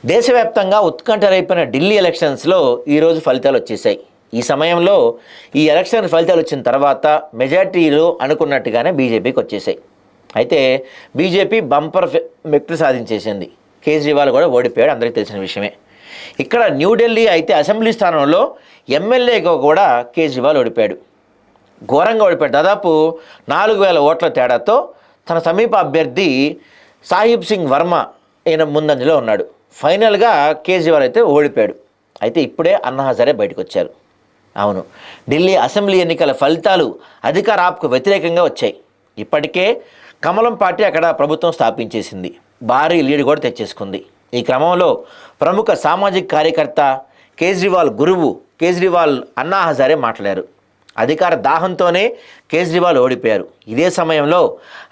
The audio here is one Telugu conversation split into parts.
దేశవ్యాప్తంగా ఉత్కంఠ రేపిన ఢిల్లీ ఎలక్షన్స్లో ఈరోజు ఫలితాలు వచ్చేసాయి. ఈ సమయంలో ఈ ఎలక్షన్ ఫలితాలు వచ్చిన తర్వాత మెజార్టీలు అనుకున్నట్టుగానే బీజేపీకి వచ్చేసాయి. అయితే బీజేపీ బంపర్ విక్టరీ సాధించేసింది. కేజ్రీవాల్ కూడా ఓడిపోయాడు, అందరికీ తెలిసిన విషయమే. ఇక్కడ న్యూఢిల్లీ అయితే అసెంబ్లీ స్థానంలో ఎమ్మెల్యేగా కూడా కేజ్రీవాల్ ఓడిపోయాడు. ఘోరంగా ఓడిపోయాడు. దాదాపు 4,000 ఓట్ల తేడాతో తన సమీప అభ్యర్థి సాహిబ్ సింగ్ వర్మ ఈయన ముందంజలో ఉన్నాడు. ఫైనల్గా కేజ్రీవాల్ అయితే ఓడిపోయాడు. అయితే ఇప్పుడే అన్నా హజారే బయటకు వచ్చారు. అవును, ఢిల్లీ అసెంబ్లీ ఎన్నికల ఫలితాలు అధికార ఆప్కు వ్యతిరేకంగా వచ్చాయి. ఇప్పటికే కమలం పార్టీ అక్కడ ప్రభుత్వం స్థాపించేసింది, భారీ లీడ్ కూడా తెచ్చేసుకుంది. ఈ క్రమంలో ప్రముఖ సామాజిక కార్యకర్త కేజ్రీవాల్ గురువు కేజ్రీవాల్ అన్నా హజారే మాట్లాడారు. అధికార దాహంతోనే కేజ్రీవాల్ ఓడిపోయారు. ఇదే సమయంలో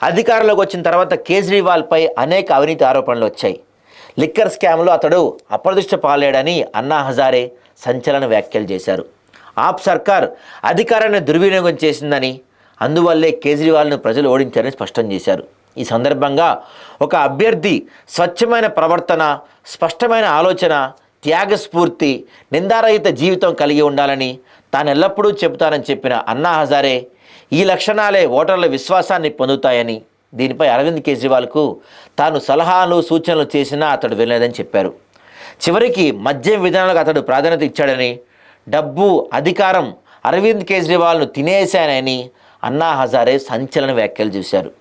అధికారంలోకి వచ్చిన తర్వాత కేజ్రీవాల్పై అనేక అవినీతి ఆరోపణలు వచ్చాయి. లిక్కర్ స్కామ్లో అతడు అప్రదిష్ట పాలేడని అన్నా హజారే సంచలన వ్యాఖ్యలు చేశారు. ఆప్ సర్కార్ అధికారాన్ని దుర్వినియోగం చేసిందని, అందువల్లే కేజ్రీవాల్ను ప్రజలు ఓడించారని స్పష్టం చేశారు. ఈ సందర్భంగా ఒక అభ్యర్థి స్వచ్ఛమైన ప్రవర్తన, స్పష్టమైన ఆలోచన, త్యాగస్ఫూర్తి, నిందారహిత జీవితం కలిగి ఉండాలని తాను ఎల్లప్పుడూ చెబుతానని చెప్పిన అన్నా హజారే ఈ లక్షణాలే ఓటర్ల విశ్వాసాన్ని పొందుతాయని, దీనిపై అరవింద్ కేజ్రీవాల్కు తాను సలహాలు సూచనలు చేసినా అతడు వినలేదని చెప్పారు. చివరికి మద్యం విధానాలకు అతడు ప్రాధాన్యత ఇచ్చాడని, డబ్బు, అధికారం అరవింద్ కేజ్రీవాల్ను తినేశానని అన్నా హజారే సంచలన వ్యాఖ్యలు చేశారు.